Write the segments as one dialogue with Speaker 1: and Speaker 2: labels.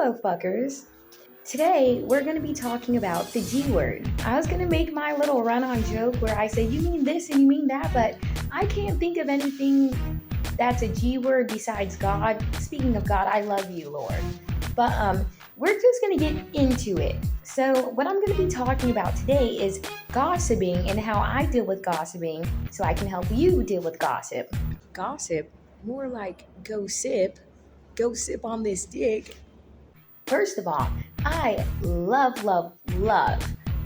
Speaker 1: Hello, fuckers. Today, we're going to be talking about the G word. I was going to make my little run on joke where I say, you mean this and you mean that, but I can't think of anything that's a G word besides God. Speaking of God, I love you, Lord. But we're just going to get into it. So, what I'm going to be talking about today is gossiping and how I deal with gossiping so I can help you deal with gossip.
Speaker 2: Gossip, more like go sip on this dick.
Speaker 1: First of all, I love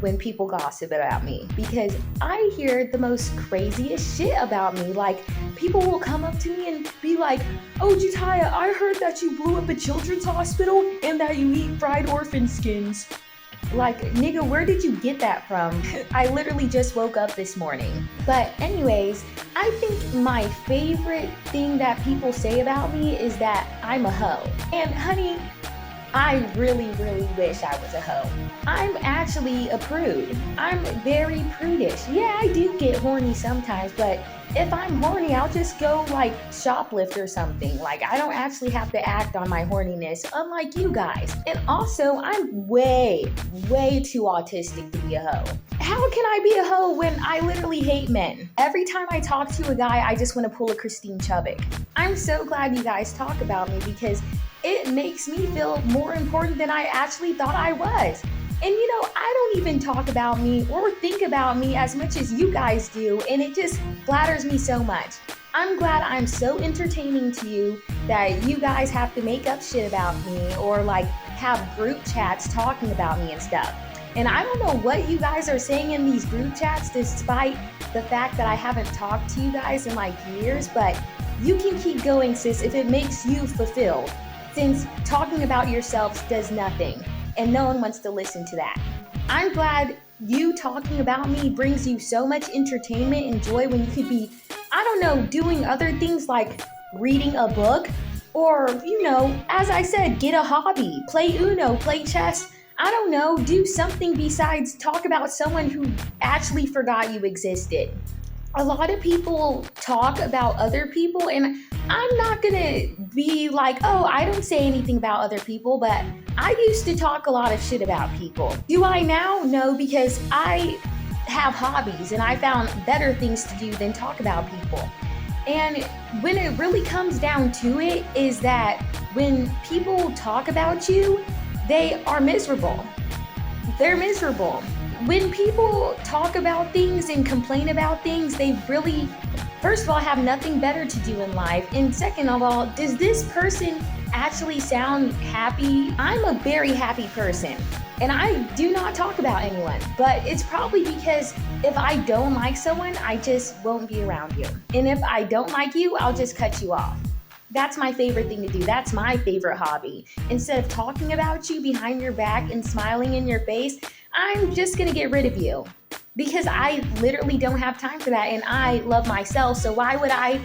Speaker 1: when people gossip about me because I hear the most craziest shit about me. Like, people will come up to me and be like, "Oh, Jataya, I heard that you blew up a children's hospital and that you eat fried orphan skins." Like, nigga, where did you get that from? I literally just woke up this morning. But, anyways, I think my favorite thing that people say about me is that I'm a hoe. And, honey, I really wish I was a hoe. I'm actually a prude. I'm very prudish. Yeah, I do get horny sometimes, but if I'm horny, I'll just go like shoplift or something. Like, I don't actually have to act on my horniness, unlike you guys. And also, I'm way too autistic to be a hoe. How can I be a hoe when I literally hate men? Every time I talk to a guy, I just want to pull a Christine Chubbuck. I'm so glad you guys talk about me because it makes me feel more important than I actually thought I was. And I don't even talk about me or think about me as much as you guys do, and it just flatters me so much. I'm glad I'm so entertaining to you that you guys have to make up shit about me or like have group chats talking about me and stuff. And I don't know what you guys are saying in these group chats despite the fact that I haven't talked to you guys in like years, but you can keep going, sis, if it makes you fulfilled. Since talking about yourselves does nothing, and no one wants to listen to that. I'm glad you talking about me brings you so much entertainment and joy when you could be, I don't know, doing other things like reading a book, or, as I said, get a hobby, play Uno, play chess, I don't know, do something besides talk about someone who actually forgot you existed. A lot of people talk about other people, and I'm not gonna be like, oh, I don't say anything about other people, but I used to talk a lot of shit about people. Do I now? No, because I have hobbies and I found better things to do than talk about people. And when it really comes down to it, is that when people talk about you, they are miserable. They're miserable. When people talk about things and complain about things, they really, first of all, have nothing better to do in life. And second of all, does this person actually sound happy? I'm a very happy person. And I do not talk about anyone. But it's probably because if I don't like someone, I just won't be around you. And if I don't like you, I'll just cut you off. That's my favorite thing to do. That's my favorite hobby. Instead of talking about you behind your back and smiling in your face, I'm just gonna get rid of you because I literally don't have time for that and I love myself. So why would I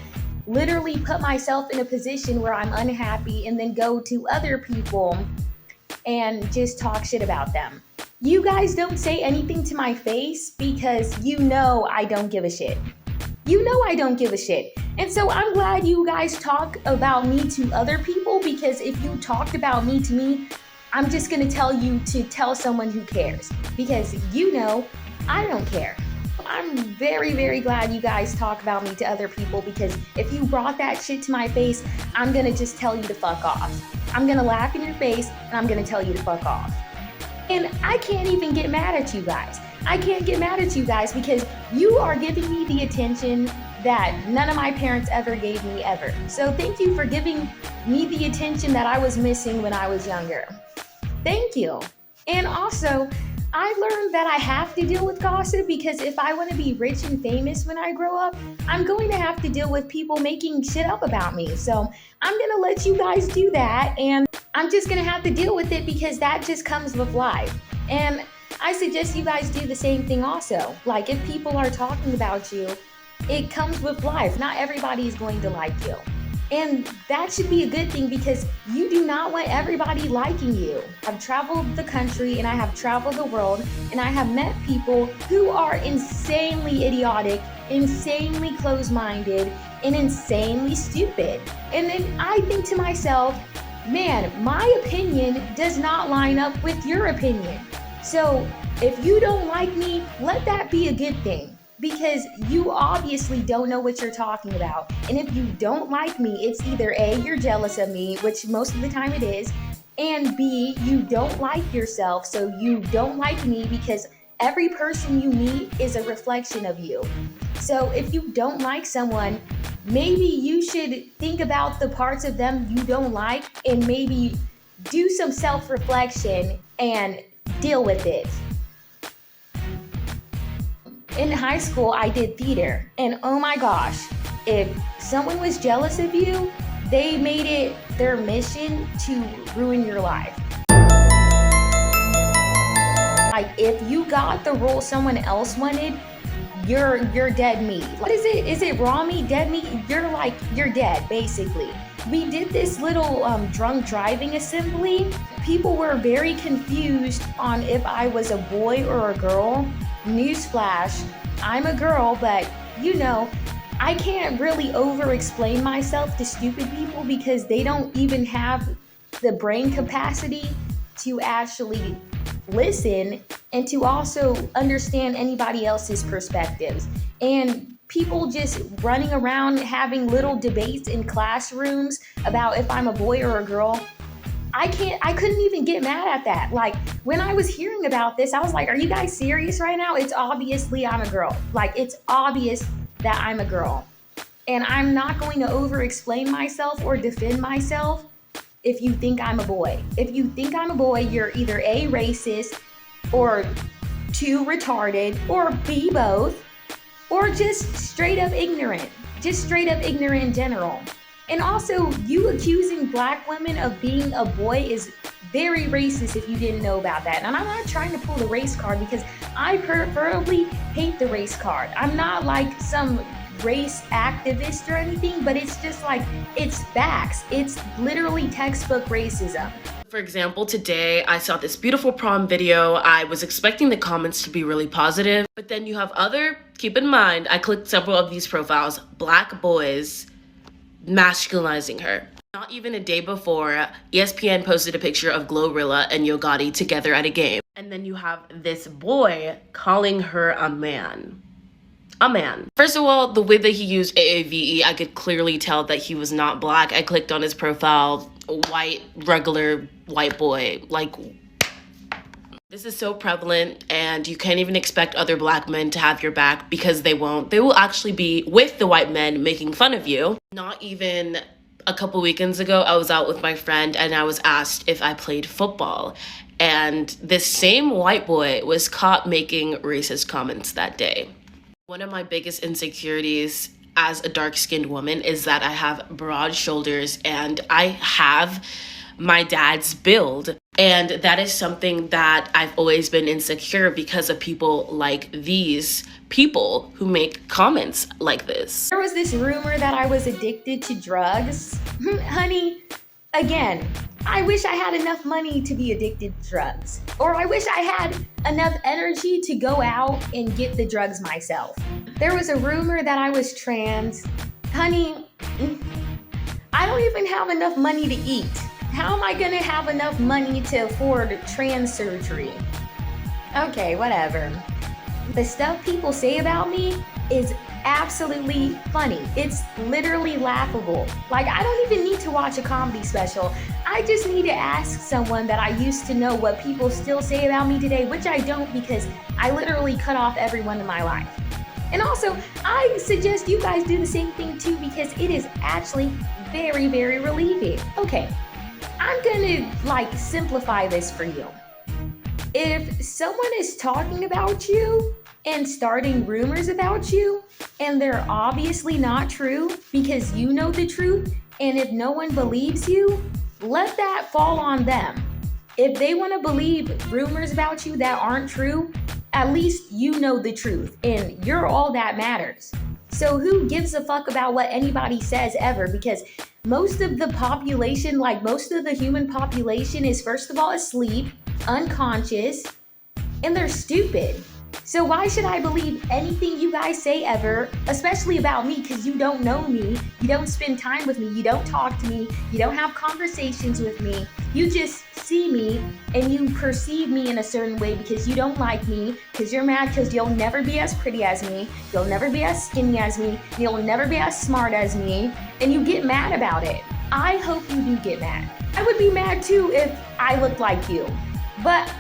Speaker 1: literally put myself in a position where I'm unhappy and then go to other people and just talk shit about them? You guys don't say anything to my face because I don't give a shit. I don't give a shit. And so I'm glad you guys talk about me to other people because if you talked about me to me, I'm just going to tell you to tell someone who cares because I don't care. I'm very glad you guys talk about me to other people because if you brought that shit to my face, I'm going to just tell you to fuck off. I'm going to laugh in your face and I'm going to tell you to fuck off. And I can't even get mad at you guys. I can't get mad at you guys because you are giving me the attention that none of my parents ever gave me ever. So thank you for giving me the attention that I was missing when I was younger. Thank you. And also, I learned that I have to deal with gossip because if I want to be rich and famous when I grow up, I'm going to have to deal with people making shit up about me. So I'm going to let you guys do that and I'm just going to have to deal with it because that just comes with life. And I suggest you guys do the same thing also. Like, if people are talking about you, it comes with life. Not everybody is going to like you. And that should be a good thing because you do not want everybody liking you. I've traveled the country and I have traveled the world and I have met people who are insanely idiotic, insanely closed-minded, and insanely stupid. And then I think to myself, man, my opinion does not line up with your opinion. So if you don't like me, let that be a good thing, because you obviously don't know what you're talking about. And if you don't like me, it's either A, you're jealous of me, which most of the time it is, and B, you don't like yourself, so you don't like me because every person you meet is a reflection of you. So if you don't like someone, maybe you should think about the parts of them you don't like and maybe do some self-reflection and deal with it. In high school, I did theater, and oh my gosh, if someone was jealous of you, they made it their mission to ruin your life. Like, if you got the role someone else wanted, you're dead meat. What is it? Is it raw meat, dead meat? You're dead, basically. We did this little drunk driving assembly. People were very confused on if I was a boy or a girl. Newsflash, I'm a girl, but you know, I can't really over-explain myself to stupid people because they don't even have the brain capacity to actually listen and to also understand anybody else's perspectives. And people just running around having little debates in classrooms about if I'm a boy or a girl. I couldn't even get mad at that. Like, when I was hearing about this, I was like, are you guys serious right now? It's obviously I'm a girl. Like, it's obvious that I'm a girl. And I'm not going to over-explain myself or defend myself if you think I'm a boy. If you think I'm a boy, you're either A, racist, or 2, retarded, or B, both, or just straight up ignorant. Just straight up ignorant in general. And also, you accusing black women of being a boy is very racist if you didn't know about that. And I'm not trying to pull the race card because I preferably hate the race card. I'm not like some race activist or anything, but it's just like, it's facts. It's literally textbook racism.
Speaker 3: For example, today I saw this beautiful prom video. I was expecting the comments to be really positive, but then you have keep in mind, I clicked several of these profiles, black boys masculinizing her. Not even a day before, ESPN posted a picture of Glorilla and Yo Gotti together at a game. And then you have this boy calling her a man. A man. First of all, the way that he used AAVE, I could clearly tell that he was not black. I clicked on his profile, white, regular white boy. Like, this is so prevalent, and you can't even expect other black men to have your back because they won't. They will actually be with the white men making fun of you. Not even a couple weekends ago, I was out with my friend and I was asked if I played football. And this same white boy was caught making racist comments that day. One of my biggest insecurities as a dark-skinned woman is that I have broad shoulders and I have my dad's build. And that is something that I've always been insecure because of people like these people who make comments like this.
Speaker 1: There was this rumor that I was addicted to drugs. Honey, again, I wish I had enough money to be addicted to drugs. Or I wish I had enough energy to go out and get the drugs myself. There was a rumor that I was trans. Honey, I don't even have enough money to eat. How am I gonna have enough money to afford trans surgery? Okay, whatever. The stuff people say about me is absolutely funny. It's literally laughable. Like, I don't even need to watch a comedy special. I just need to ask someone that I used to know what people still say about me today, which I don't because I literally cut off everyone in my life. And also, I suggest you guys do the same thing too because it is actually very, very relieving. Okay, I'm gonna simplify this for you. If someone is talking about you and starting rumors about you, and they're obviously not true because you know the truth, and if no one believes you, let that fall on them. If they want to believe rumors about you that aren't true, at least you know the truth, and you're all that matters. So who gives a fuck about what anybody says ever? Because most of the population, most of the human population is first of all asleep, unconscious, and they're stupid. So why should I believe anything you guys say ever, especially about me, because you don't know me, you don't spend time with me, you don't talk to me, you don't have conversations with me, you just see me and you perceive me in a certain way because you don't like me, because you're mad because you'll never be as pretty as me, you'll never be as skinny as me, you'll never be as smart as me, and you get mad about it. I hope you do get mad. I would be mad too if I looked like you, but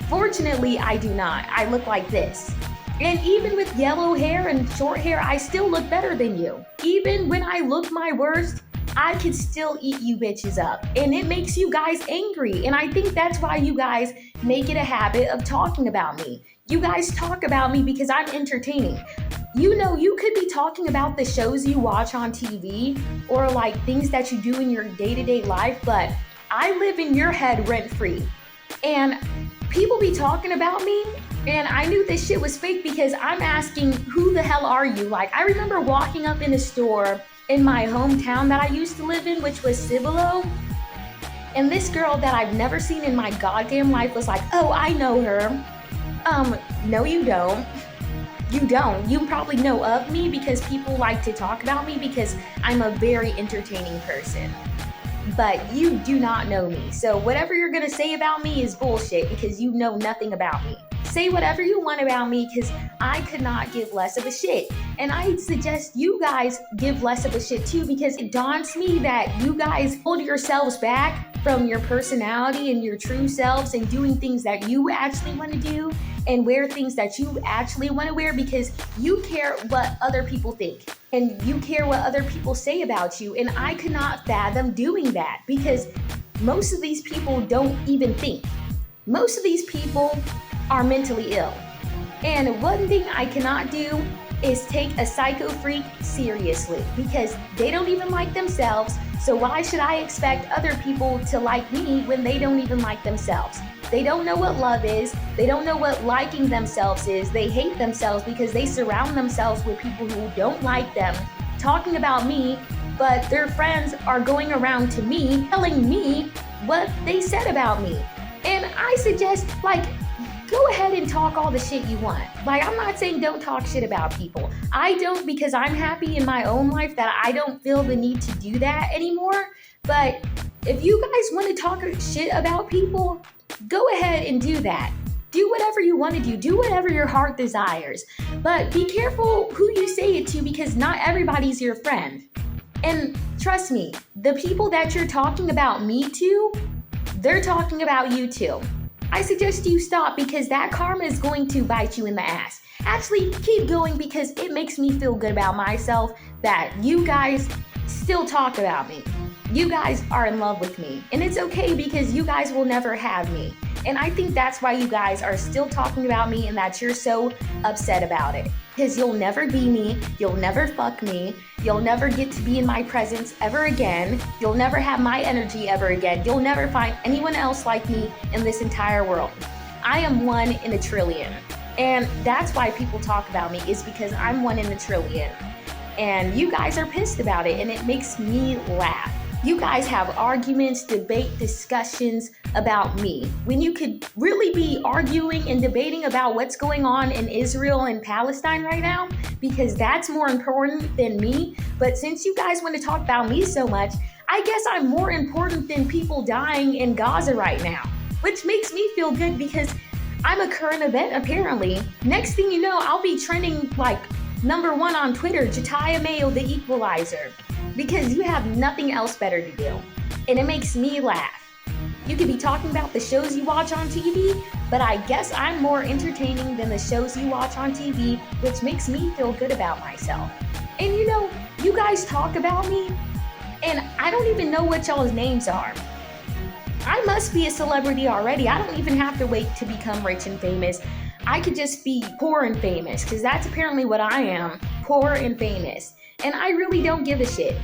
Speaker 1: fortunately, I do not. I look like this. And even with yellow hair and short hair, I still look better than you. Even when I look my worst, I could still eat you bitches up. And it makes you guys angry. And I think that's why you guys make it a habit of talking about me. You guys talk about me because I'm entertaining. You know, you could be talking about the shows you watch on TV or like things that you do in your day-to-day life, but I live in your head rent-free. And people be talking about me, and I knew this shit was fake because I'm asking, who the hell are you? Like, I remember walking up in a store in my hometown that I used to live in, which was Cibolo, and this girl that I've never seen in my goddamn life was like, oh, I know her. No, you don't. You don't. You probably know of me because people like to talk about me because I'm a very entertaining person. But you do not know me. So whatever you're going to say about me is bullshit because you know nothing about me. Say whatever you want about me because I could not give less of a shit. And I suggest you guys give less of a shit too because it daunts me that you guys hold yourselves back from your personality and your true selves and doing things that you actually want to do and wear things that you actually want to wear because you care what other people think and you care what other people say about you. And I could not fathom doing that because most of these people don't even think. Most of these people are mentally ill. And one thing I cannot do is take a psycho freak seriously because they don't even like themselves. So why should I expect other people to like me when they don't even like themselves? They don't know what love is. They don't know what liking themselves is. They hate themselves because they surround themselves with people who don't like them, talking about me, but their friends are going around to me, telling me what they said about me. And I suggest, like, go ahead and talk all the shit you want. Like, I'm not saying don't talk shit about people. I don't because I'm happy in my own life that I don't feel the need to do that anymore. But if you guys want to talk shit about people, go ahead and do that. Do whatever you want to do. Do whatever your heart desires. But be careful who you say it to because not everybody's your friend. And trust me, the people that you're talking about me to, they're talking about you too. I suggest you stop because that karma is going to bite you in the ass. Actually, keep going because it makes me feel good about myself that you guys still talk about me. You guys are in love with me. And it's okay because you guys will never have me. And I think that's why you guys are still talking about me and that you're so upset about it. Because you'll never be me, you'll never fuck me, you'll never get to be in my presence ever again, you'll never have my energy ever again, you'll never find anyone else like me in this entire world. I am 1 in a trillion. And that's why people talk about me is because I'm 1 in a trillion. And you guys are pissed about it and it makes me laugh. You guys have arguments, debate, discussions about me when you could really be arguing and debating about what's going on in Israel and Palestine right now because that's more important than me. But since you guys want to talk about me so much, I guess I'm more important than people dying in Gaza right now, which makes me feel good because I'm a current event apparently. Next thing you know, I'll be trending like #1 on Twitter, Jataya Mayo, the Equalizer. Because you have nothing else better to do. And it makes me laugh. You could be talking about the shows you watch on TV, but I guess I'm more entertaining than the shows you watch on TV, which makes me feel good about myself. And you know, you guys talk about me, and I don't even know what y'all's names are. I must be a celebrity already. I don't even have to wait to become rich and famous. I could just be poor and famous, because that's apparently what I am, poor and famous. And I really don't give a shit.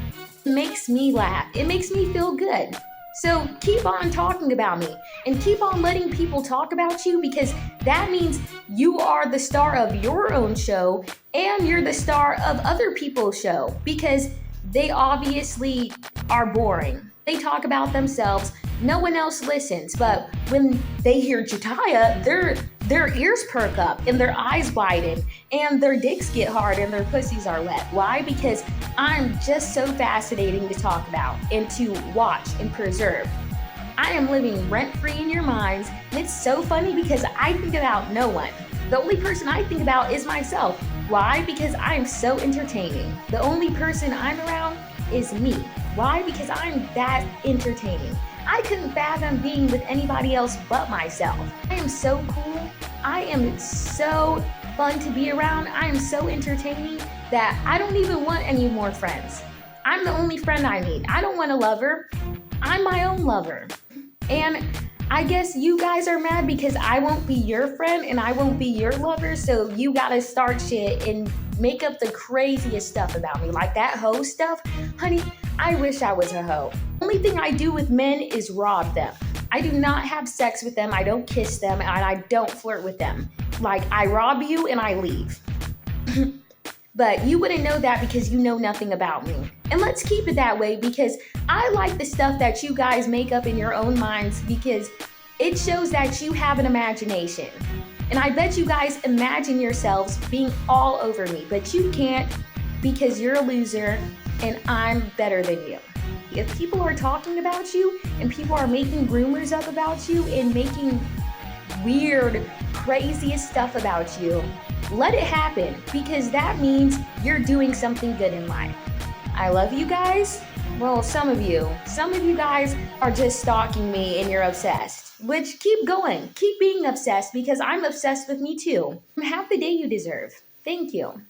Speaker 1: It makes me laugh. It makes me feel good. So keep on talking about me and keep on letting people talk about you because that means you are the star of your own show and you're the star of other people's show because they obviously are boring. They talk about themselves. No one else listens. But when they hear Jataya, their ears perk up and their eyes widen and their dicks get hard and their pussies are wet. Why? Because I'm just so fascinating to talk about and to watch and preserve. I am living rent-free in your minds, and it's so funny because I think about no one. The only person I think about is myself. Why? Because I'm so entertaining. The only person I'm around is me. Why? Because I'm that entertaining. I couldn't fathom being with anybody else but myself. I am so cool. I am so fun to be around. I am so entertaining that I don't even want any more friends. I'm the only friend I need. I don't want a lover. I'm my own lover. And I guess you guys are mad because I won't be your friend and I won't be your lover, so you gotta start shit and make up the craziest stuff about me, like that hoe stuff. Honey, I wish I was a hoe. Only thing I do with men is rob them. I do not have sex with them, I don't kiss them, and I don't flirt with them. Like, I rob you and I leave. But you wouldn't know that because you know nothing about me. And let's keep it that way because I like the stuff that you guys make up in your own minds because it shows that you have an imagination. And I bet you guys imagine yourselves being all over me, but you can't because you're a loser and I'm better than you. If people are talking about you and people are making rumors up about you and making weird, craziest stuff about you, let it happen because that means you're doing something good in life. I love you guys. Well, some of you guys are just stalking me and you're obsessed, which keep going, keep being obsessed because I'm obsessed with me too. Have the day you deserve. Thank you.